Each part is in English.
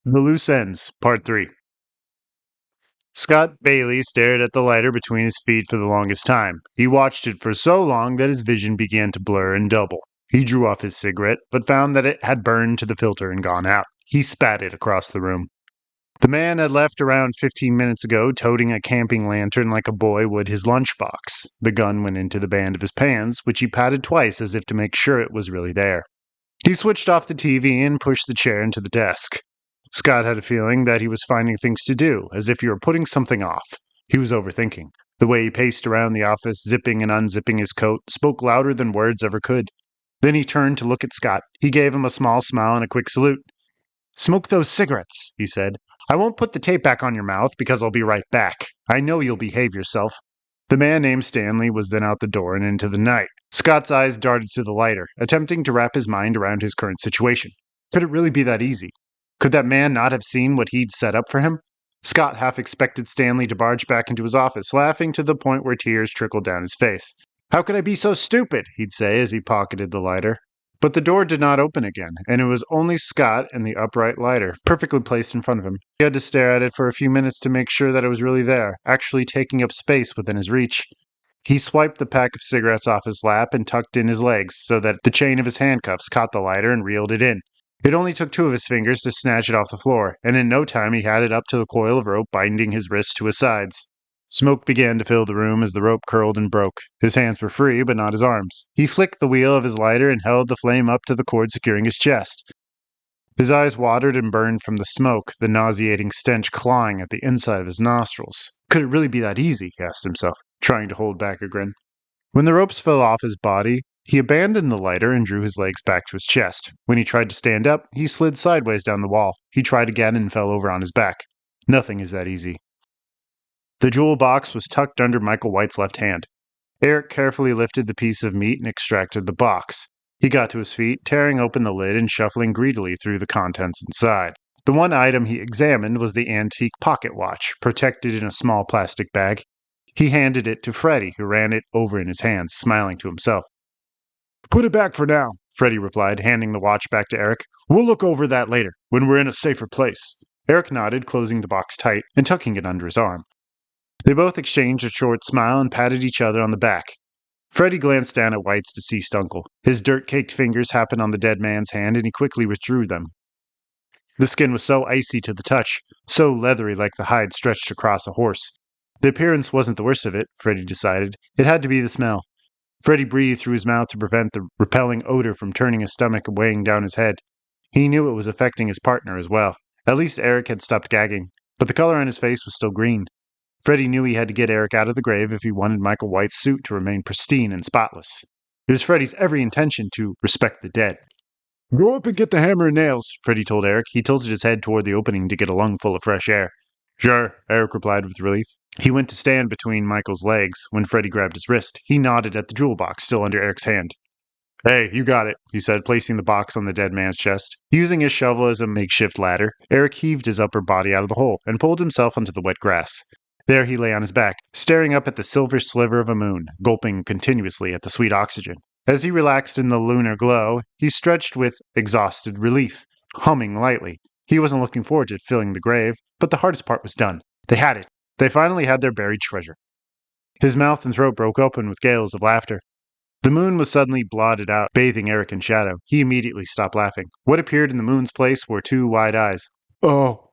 The Loose Ends, Part 3. Scott Bailey stared at the lighter between his feet for the longest time. He watched it for so long that his vision began to blur and double. He drew off his cigarette, but found that it had burned to the filter and gone out. He spat it across the room. The man had left around 15 minutes ago, toting a camping lantern like a boy would his lunchbox. The gun went into the band of his pants, which he patted twice as if to make sure it was really there. He switched off the TV and pushed the chair into the desk. Scott had a feeling that he was finding things to do, as if he were putting something off. He was overthinking. The way he paced around the office, zipping and unzipping his coat, spoke louder than words ever could. Then he turned to look at Scott. He gave him a small smile and a quick salute. "Smoke those cigarettes," he said. "I won't put the tape back on your mouth because I'll be right back. I know you'll behave yourself." The man named Stanley was then out the door and into the night. Scott's eyes darted to the lighter, attempting to wrap his mind around his current situation. Could it really be that easy? Could that man not have seen what he'd set up for him? Scott half expected Stanley to barge back into his office, laughing to the point where tears trickled down his face. "How could I be so stupid?" he'd say as he pocketed the lighter. But the door did not open again, and it was only Scott and the upright lighter, perfectly placed in front of him. He had to stare at it for a few minutes to make sure that it was really there, actually taking up space within his reach. He swiped the pack of cigarettes off his lap and tucked in his legs so that the chain of his handcuffs caught the lighter and reeled it in. It only took 2 of his fingers to snatch it off the floor, and in no time he had it up to the coil of rope binding his wrists to his sides. Smoke began to fill the room as the rope curled and broke. His hands were free, but not his arms. He flicked the wheel of his lighter and held the flame up to the cord securing his chest. His eyes watered and burned from the smoke, the nauseating stench clawing at the inside of his nostrils. Could it really be that easy? He asked himself, trying to hold back a grin. When the ropes fell off his body, he abandoned the lighter and drew his legs back to his chest. When he tried to stand up, he slid sideways down the wall. He tried again and fell over on his back. Nothing is that easy. The jewel box was tucked under Michael White's left hand. Eric carefully lifted the piece of meat and extracted the box. He got to his feet, tearing open the lid and shuffling greedily through the contents inside. The one item he examined was the antique pocket watch, protected in a small plastic bag. He handed it to Freddie, who ran it over in his hands, smiling to himself. "Put it back for now," Freddie replied, handing the watch back to Eric. "We'll look over that later, when we're in a safer place." Eric nodded, closing the box tight and tucking it under his arm. They both exchanged a short smile and patted each other on the back. Freddie glanced down at White's deceased uncle. His dirt-caked fingers happened on the dead man's hand, and he quickly withdrew them. The skin was so icy to the touch, so leathery like the hide stretched across a horse. The appearance wasn't the worst of it, Freddie decided. It had to be the smell. Freddie breathed through his mouth to prevent the repelling odor from turning his stomach and weighing down his head. He knew it was affecting his partner as well. At least Eric had stopped gagging, but the color on his face was still green. Freddie knew he had to get Eric out of the grave if he wanted Michael White's suit to remain pristine and spotless. It was Freddie's every intention to respect the dead. "Go up and get the hammer and nails," Freddie told Eric. He tilted his head toward the opening to get a lungful of fresh air. "Sure," Eric replied with relief. He went to stand between Michael's legs when Freddie grabbed his wrist. He nodded at the jewel box still under Eric's hand. "Hey, you got it," he said, placing the box on the dead man's chest. Using his shovel as a makeshift ladder, Eric heaved his upper body out of the hole and pulled himself onto the wet grass. There he lay on his back, staring up at the silver sliver of a moon, gulping continuously at the sweet oxygen. As he relaxed in the lunar glow, he stretched with exhausted relief, humming lightly. He wasn't looking forward to filling the grave, but the hardest part was done. They had it. They finally had their buried treasure. His mouth and throat broke open with gales of laughter. The moon was suddenly blotted out, bathing Eric in shadow. He immediately stopped laughing. What appeared in the moon's place were 2 wide eyes. "Oh!"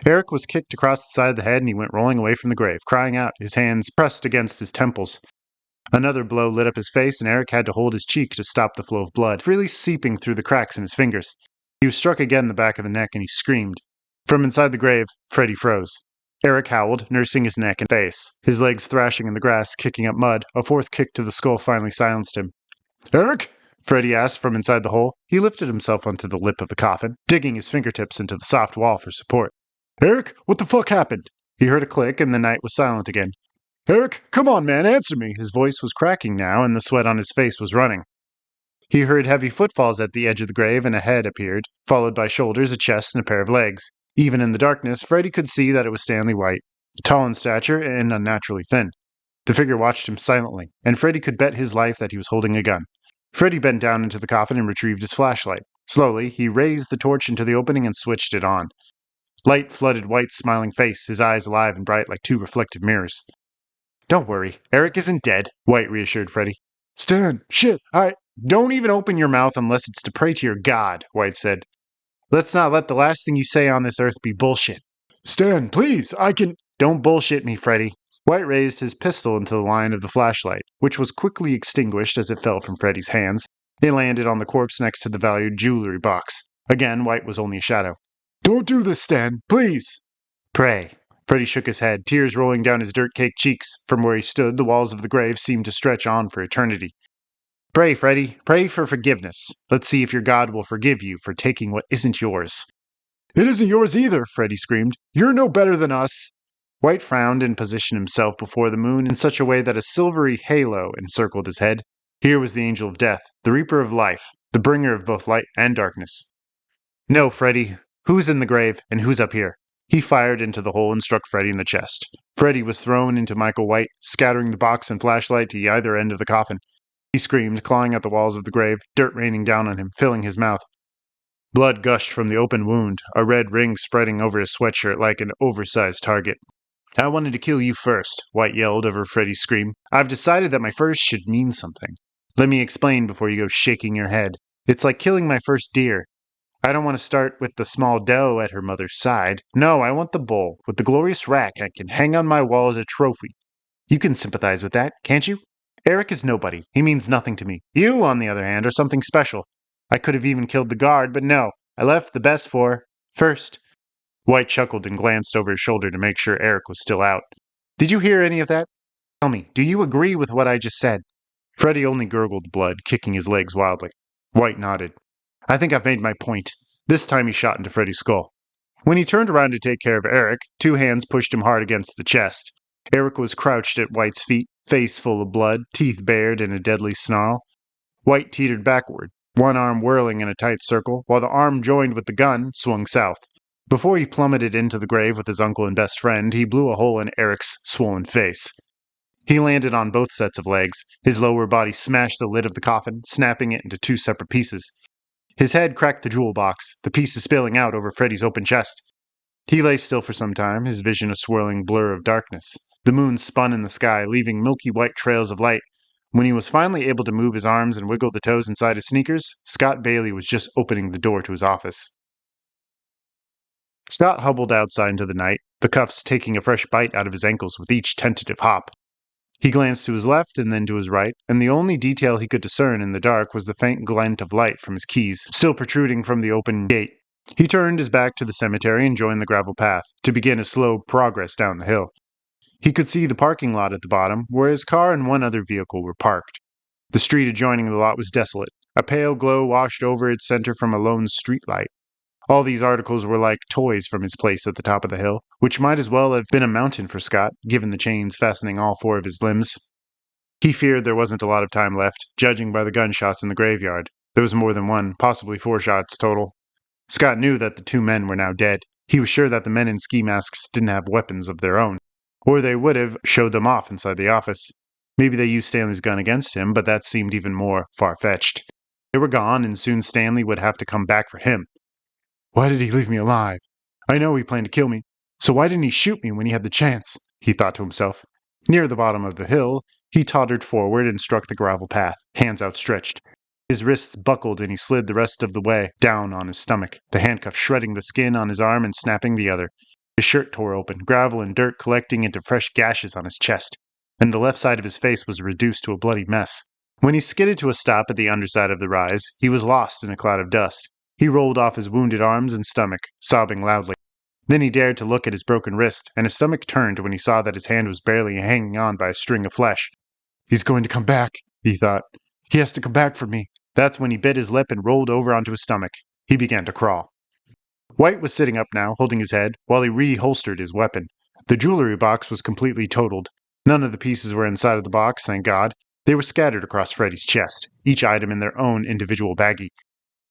Eric was kicked across the side of the head and he went rolling away from the grave, crying out, his hands pressed against his temples. Another blow lit up his face and Eric had to hold his cheek to stop the flow of blood, freely seeping through the cracks in his fingers. He was struck again in the back of the neck and he screamed. From inside the grave, Freddie froze. Eric howled, nursing his neck and face, his legs thrashing in the grass, kicking up mud. A 4th kick to the skull finally silenced him. "Eric?" Freddie asked from inside the hole. He lifted himself onto the lip of the coffin, digging his fingertips into the soft wall for support. "Eric, what the fuck happened?" He heard a click and the night was silent again. "Eric, come on, man, answer me." His voice was cracking now and the sweat on his face was running. He heard heavy footfalls at the edge of the grave and a head appeared, followed by shoulders, a chest, and a pair of legs. Even in the darkness, Freddie could see that it was Stanley White, tall in stature and unnaturally thin. The figure watched him silently, and Freddie could bet his life that he was holding a gun. Freddie bent down into the coffin and retrieved his flashlight. Slowly, he raised the torch into the opening and switched it on. Light flooded White's smiling face, his eyes alive and bright like two reflective mirrors. Don't worry, Eric isn't dead, White reassured Freddy. Stan, shit, Don't even open your mouth unless it's to pray to your god, White said. Let's not let the last thing you say on this earth be bullshit. Stan, please, I can... Don't bullshit me, Freddy. White raised his pistol into the line of the flashlight, which was quickly extinguished as it fell from Freddy's hands. It landed on the corpse next to the valued jewelry box. Again, White was only a shadow. Don't do this, Stan, please. Pray. Freddy shook his head, tears rolling down his dirt-caked cheeks. From where he stood, the walls of the grave seemed to stretch on for eternity. Pray, Freddy. Pray for forgiveness. Let's see if your god will forgive you for taking what isn't yours. It isn't yours either, Freddy screamed. You're no better than us. White frowned and positioned himself before the moon in such a way that a silvery halo encircled his head. Here was the angel of death, the reaper of life, the bringer of both light and darkness. No, Freddy. Who's in the grave and who's up here? He fired into the hole and struck Freddy in the chest. Freddy was thrown into Michael White, scattering the box and flashlight to either end of the coffin. He screamed, clawing at the walls of the grave, dirt raining down on him, filling his mouth. Blood gushed from the open wound, a red ring spreading over his sweatshirt like an oversized target. I wanted to kill you first, White yelled over Freddy's scream. I've decided that my first should mean something. Let me explain before you go shaking your head. It's like killing my first deer. I don't want to start with the small doe at her mother's side. No, I want the bull, with the glorious rack I can hang on my wall as a trophy. You can sympathize with that, can't you? Eric is nobody. He means nothing to me. You, on the other hand, are something special. I could have even killed the guard, but no. I left the best for first. White chuckled and glanced over his shoulder to make sure Eric was still out. Did you hear any of that? Tell me, do you agree with what I just said? Freddy only gurgled blood, kicking his legs wildly. White nodded. I think I've made my point. This time he shot into Freddy's skull. When he turned around to take care of Eric, two hands pushed him hard against the chest. Eric was crouched at White's feet, face full of blood, teeth bared in a deadly snarl. White teetered backward, one arm whirling in a tight circle, while the arm joined with the gun swung south. Before he plummeted into the grave with his uncle and best friend, he blew a hole in Eric's swollen face. He landed on both sets of legs. His lower body smashed the lid of the coffin, snapping it into two separate pieces. His head cracked the jewel box, the pieces spilling out over Freddy's open chest. He lay still for some time, his vision a swirling blur of darkness. The moon spun in the sky, leaving milky white trails of light. When he was finally able to move his arms and wiggle the toes inside his sneakers, Scott Bailey was just opening the door to his office. Scott hobbled outside into the night, the cuffs taking a fresh bite out of his ankles with each tentative hop. He glanced to his left and then to his right, and the only detail he could discern in the dark was the faint glint of light from his keys, still protruding from the open gate. He turned his back to the cemetery and joined the gravel path, to begin his slow progress down the hill. He could see the parking lot at the bottom, where his car and one other vehicle were parked. The street adjoining the lot was desolate. A pale glow washed over its center from a lone streetlight. All these articles were like toys from his place at the top of the hill, which might as well have been a mountain for Scott, given the chains fastening all four of his limbs. He feared there wasn't a lot of time left, judging by the gunshots in the graveyard. There was more than one, possibly 4 shots total. Scott knew that the 2 men were now dead. He was sure that the men in ski masks didn't have weapons of their own, or they would have showed them off inside the office. Maybe they used Stanley's gun against him, but that seemed even more far-fetched. They were gone, and soon Stanley would have to come back for him. Why did he leave me alive? I know he planned to kill me, so why didn't he shoot me when he had the chance? He thought to himself. Near the bottom of the hill, he tottered forward and struck the gravel path, hands outstretched. His wrists buckled and he slid the rest of the way down on his stomach, the handcuff shredding the skin on his arm and snapping the other. His shirt tore open, gravel and dirt collecting into fresh gashes on his chest, and the left side of his face was reduced to a bloody mess. When he skidded to a stop at the underside of the rise, he was lost in a cloud of dust. He rolled off his wounded arms and stomach, sobbing loudly. Then he dared to look at his broken wrist, and his stomach turned when he saw that his hand was barely hanging on by a string of flesh. He's going to come back, he thought. He has to come back for me. That's when he bit his lip and rolled over onto his stomach. He began to crawl. White was sitting up now, holding his head, while he reholstered his weapon. The jewelry box was completely totaled. None of the pieces were inside of the box, thank God. They were scattered across Freddy's chest, each item in their own individual baggie.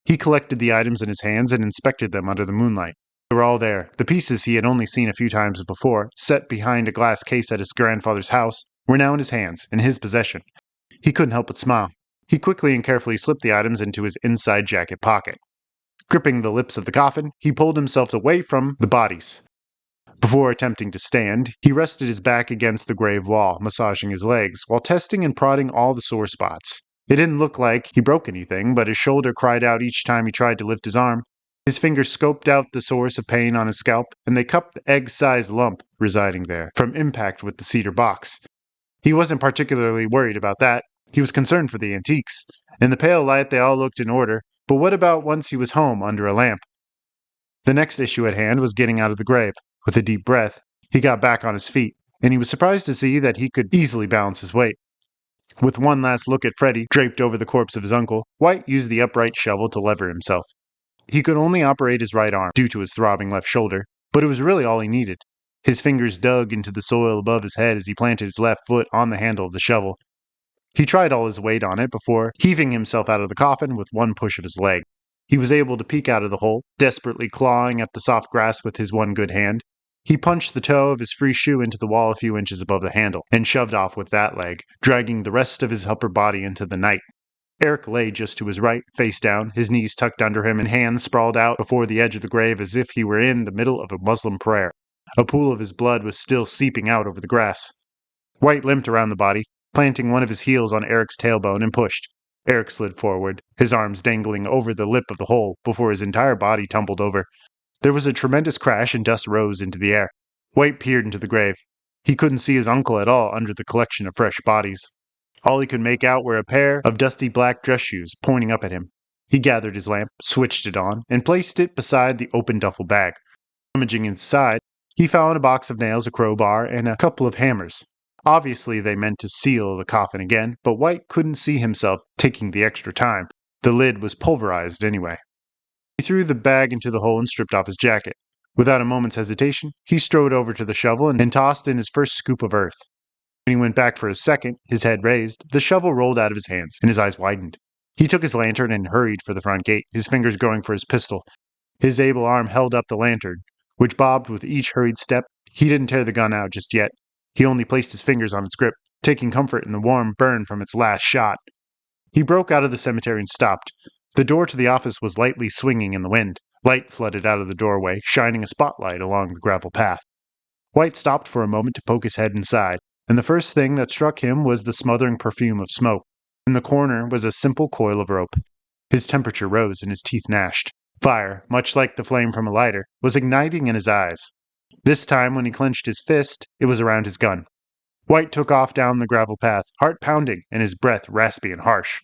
He collected the items in his hands and inspected them under the moonlight. They were all there. The pieces he had only seen a few times before, set behind a glass case at his grandfather's house, were now in his hands, in his possession. He couldn't help but smile. He quickly and carefully slipped the items into his inside jacket pocket. Gripping the lips of the coffin, he pulled himself away from the bodies. Before attempting to stand, he rested his back against the grave wall, massaging his legs, while testing and prodding all the sore spots. It didn't look like he broke anything, but his shoulder cried out each time he tried to lift his arm. His fingers scoped out the source of pain on his scalp, and they cupped the egg-sized lump residing there from impact with the cedar box. He wasn't particularly worried about that. He was concerned for the antiques. In the pale light, they all looked in order, but what about once he was home under a lamp? The next issue at hand was getting out of the grave. With a deep breath, he got back on his feet, and he was surprised to see that he could easily balance his weight. With one last look at Freddy draped over the corpse of his uncle, White used the upright shovel to lever himself. He could only operate his right arm due to his throbbing left shoulder, but it was really all he needed. His fingers dug into the soil above his head as he planted his left foot on the handle of the shovel. He tried all his weight on it before heaving himself out of the coffin with one push of his leg. He was able to peek out of the hole, desperately clawing at the soft grass with his one good hand. He punched the toe of his free shoe into the wall a few inches above the handle, and shoved off with that leg, dragging the rest of his upper body into the night. Eric lay just to his right, face down, his knees tucked under him and hands sprawled out before the edge of the grave as if he were in the middle of a Muslim prayer. A pool of his blood was still seeping out over the grass. White limped around the body, planting one of his heels on Eric's tailbone, and pushed. Eric slid forward, his arms dangling over the lip of the hole before his entire body tumbled over. There was a tremendous crash and dust rose into the air. White peered into the grave. He couldn't see his uncle at all under the collection of fresh bodies. All he could make out were a pair of dusty black dress shoes pointing up at him. He gathered his lamp, switched it on, and placed it beside the open duffel bag. Rummaging inside, he found a box of nails, a crowbar, and a couple of hammers. Obviously, they meant to seal the coffin again, but White couldn't see himself taking the extra time. The lid was pulverized anyway. He threw the bag into the hole and stripped off his jacket. Without a moment's hesitation, he strode over to the shovel and tossed in his first scoop of earth. When he went back for his second, his head raised, the shovel rolled out of his hands, and his eyes widened. He took his lantern and hurried for the front gate, his fingers going for his pistol. His able arm held up the lantern, which bobbed with each hurried step. He didn't tear the gun out just yet. He only placed his fingers on its grip, taking comfort in the warm burn from its last shot. He broke out of the cemetery and stopped. The door to the office was lightly swinging in the wind. Light flooded out of the doorway, shining a spotlight along the gravel path. White stopped for a moment to poke his head inside, and the first thing that struck him was the smothering perfume of smoke. In the corner was a simple coil of rope. His temperature rose and his teeth gnashed. Fire, much like the flame from a lighter, was igniting in his eyes. This time, when he clenched his fist, it was around his gun. White took off down the gravel path, heart pounding and his breath raspy and harsh.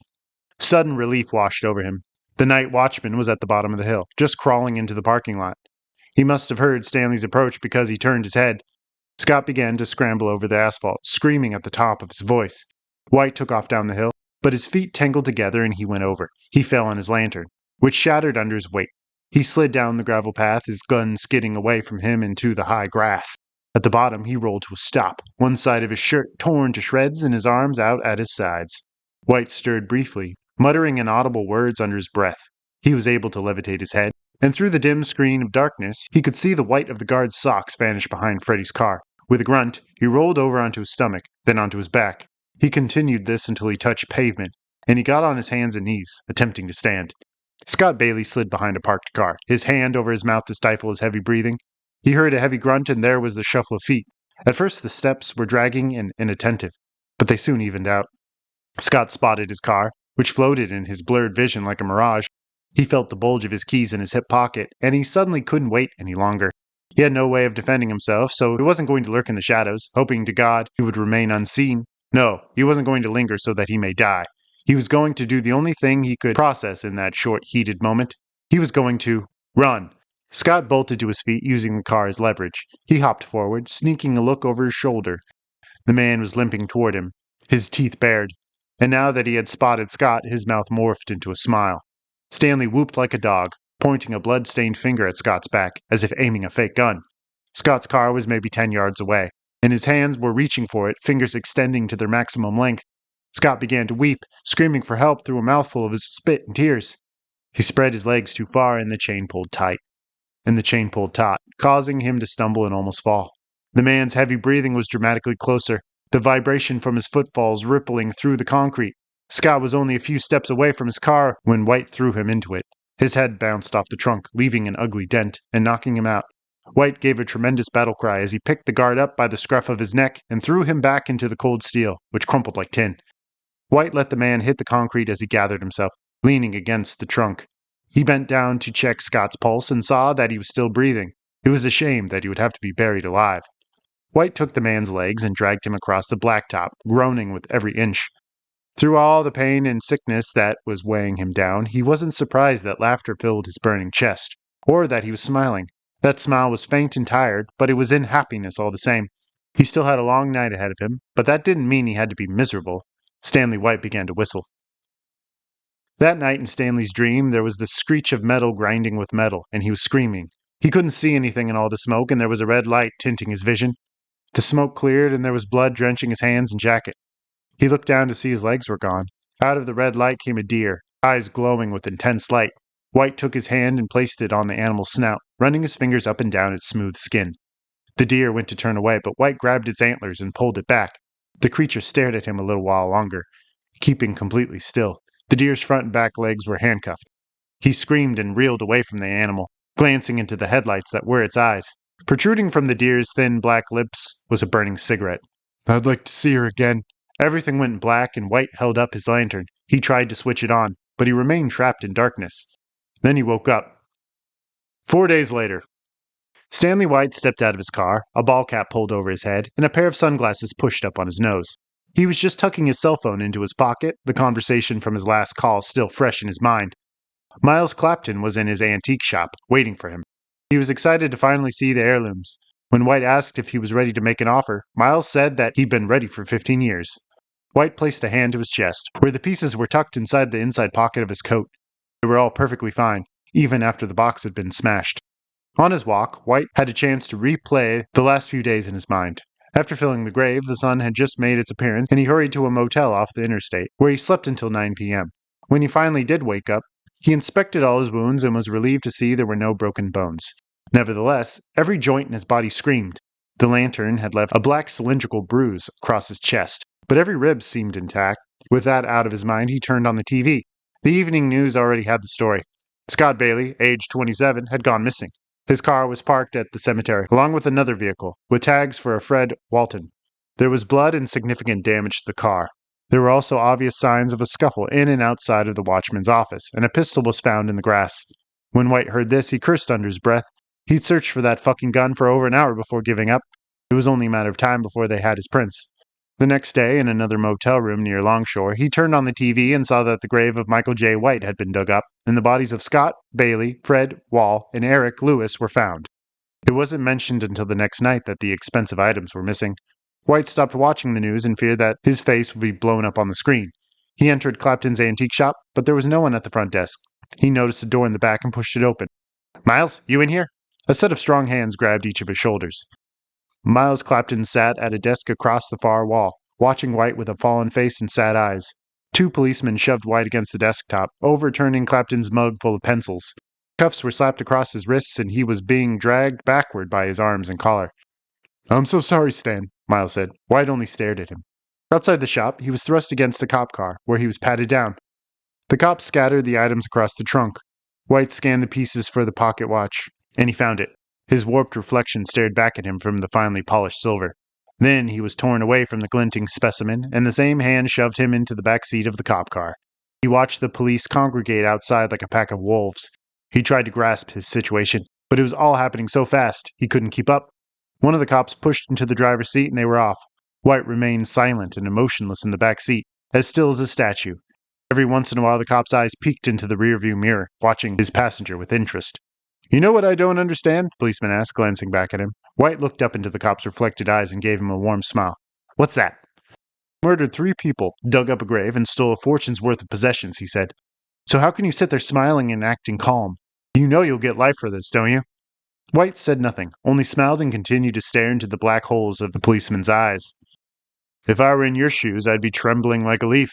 Sudden relief washed over him. The night watchman was at the bottom of the hill, just crawling into the parking lot. He must have heard Stanley's approach because he turned his head. Scott began to scramble over the asphalt, screaming at the top of his voice. White took off down the hill, but his feet tangled together and he went over. He fell on his lantern, which shattered under his weight. He slid down the gravel path, his gun skidding away from him into the high grass. At the bottom, he rolled to a stop, one side of his shirt torn to shreds and his arms out at his sides. White stirred briefly, muttering inaudible words under his breath. He was able to levitate his head, and through the dim screen of darkness, he could see the white of the guard's socks vanish behind Freddy's car. With a grunt, he rolled over onto his stomach, then onto his back. He continued this until he touched pavement, and he got on his hands and knees, attempting to stand. Scott Bailey slid behind a parked car, his hand over his mouth to stifle his heavy breathing. He heard a heavy grunt, and there was the shuffle of feet. At first the steps were dragging and inattentive, but they soon evened out. Scott spotted his car, which floated in his blurred vision like a mirage. He felt the bulge of his keys in his hip pocket, and he suddenly couldn't wait any longer. He had no way of defending himself, so he wasn't going to lurk in the shadows, hoping to God he would remain unseen. No, he wasn't going to linger so that he may die. He was going to do the only thing he could process in that short, heated moment. He was going to run. Scott bolted to his feet, using the car as leverage. He hopped forward, sneaking a look over his shoulder. The man was limping toward him, his teeth bared. And now that he had spotted Scott, his mouth morphed into a smile. Stanley whooped like a dog, pointing a blood-stained finger at Scott's back, as if aiming a fake gun. Scott's car was maybe 10 yards away, and his hands were reaching for it, fingers extending to their maximum length. Scott began to weep, screaming for help through a mouthful of his spit and tears. He spread his legs too far, and the chain pulled tight. And the chain pulled taut, causing him to stumble and almost fall. The man's heavy breathing was dramatically closer, the vibration from his footfalls rippling through the concrete. Scott was only a few steps away from his car when White threw him into it. His head bounced off the trunk, leaving an ugly dent and knocking him out. White gave a tremendous battle cry as he picked the guard up by the scruff of his neck and threw him back into the cold steel, which crumpled like tin. White let the man hit the concrete as he gathered himself, leaning against the trunk. He bent down to check Scott's pulse and saw that he was still breathing. It was a shame that he would have to be buried alive. White took the man's legs and dragged him across the blacktop, groaning with every inch. Through all the pain and sickness that was weighing him down, he wasn't surprised that laughter filled his burning chest, or that he was smiling. That smile was faint and tired, but it was in happiness all the same. He still had a long night ahead of him, but that didn't mean he had to be miserable. Stanley White began to whistle. That night in Stanley's dream, there was the screech of metal grinding with metal, and he was screaming. He couldn't see anything in all the smoke, and there was a red light tinting his vision. The smoke cleared, and there was blood drenching his hands and jacket. He looked down to see his legs were gone. Out of the red light came a deer, eyes glowing with intense light. White took his hand and placed it on the animal's snout, running his fingers up and down its smooth skin. The deer went to turn away, but White grabbed its antlers and pulled it back. The creature stared at him a little while longer, keeping completely still. The deer's front and back legs were handcuffed. He screamed and reeled away from the animal, glancing into the headlights that were its eyes. Protruding from the deer's thin black lips was a burning cigarette. "I'd like to see her again." Everything went black, and White held up his lantern. He tried to switch it on, but he remained trapped in darkness. Then he woke up. 4 days later. Stanley White stepped out of his car, a ball cap pulled over his head, and a pair of sunglasses pushed up on his nose. He was just tucking his cell phone into his pocket, the conversation from his last call still fresh in his mind. Miles Clapton was in his antique shop, waiting for him. He was excited to finally see the heirlooms. When White asked if he was ready to make an offer, Miles said that he'd been ready for 15 years. White placed a hand to his chest, where the pieces were tucked inside the inside pocket of his coat. They were all perfectly fine, even after the box had been smashed. On his walk, White had a chance to replay the last few days in his mind. After filling the grave, the sun had just made its appearance, and he hurried to a motel off the interstate, where he slept until 9 p.m. When he finally did wake up, he inspected all his wounds and was relieved to see there were no broken bones. Nevertheless, every joint in his body screamed. The lantern had left a black cylindrical bruise across his chest, but every rib seemed intact. With that out of his mind, he turned on the TV. The evening news already had the story. Scott Bailey, age 27, had gone missing. His car was parked at the cemetery, along with another vehicle, with tags for a Fred Walton. There was blood and significant damage to the car. There were also obvious signs of a scuffle in and outside of the watchman's office, and a pistol was found in the grass. When White heard this, he cursed under his breath. He'd searched for that fucking gun for over an hour before giving up. It was only a matter of time before they had his prints. The next day, in another motel room near Longshore, he turned on the TV and saw that the grave of Michael J. White had been dug up, and the bodies of Scott, Bailey, Fred, Wall, and Eric Lewis were found. It wasn't mentioned until the next night that the expensive items were missing. White stopped watching the news in fear that his face would be blown up on the screen. He entered Clapton's antique shop, but there was no one at the front desk. He noticed a door in the back and pushed it open. "Miles, you in here?" A set of strong hands grabbed each of his shoulders. Miles Clapton sat at a desk across the far wall, watching White with a fallen face and sad eyes. 2 policemen shoved White against the desktop, overturning Clapton's mug full of pencils. Cuffs were slapped across his wrists, and he was being dragged backward by his arms and collar. "I'm so sorry, Stan," Miles said. White only stared at him. Outside the shop, he was thrust against the cop car, where he was patted down. The cops scattered the items across the trunk. White scanned the pieces for the pocket watch, and he found it. His warped reflection stared back at him from the finely polished silver. Then he was torn away from the glinting specimen, and the same hand shoved him into the back seat of the cop car. He watched the police congregate outside like a pack of wolves. He tried to grasp his situation, but it was all happening so fast he couldn't keep up. One of the cops pushed into the driver's seat and they were off. White remained silent and emotionless in the back seat, as still as a statue. Every once in a while the cop's eyes peeked into the rearview mirror, watching his passenger with interest. "You know what I don't understand?" the policeman asked, glancing back at him. White looked up into the cop's reflected eyes and gave him a warm smile. "What's that?" "Murdered 3 people, dug up a grave, and stole a fortune's worth of possessions," he said. "So how can you sit there smiling and acting calm? You know you'll get life for this, don't you?" White said nothing, only smiled and continued to stare into the black holes of the policeman's eyes. "If I were in your shoes, I'd be trembling like a leaf."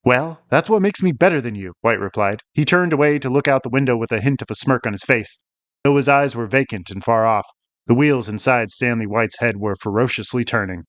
"Well, that's what makes me better than you," White replied. He turned away to look out the window with a hint of a smirk on his face, though his eyes were vacant and far off. The wheels inside Stanley White's head were ferociously turning.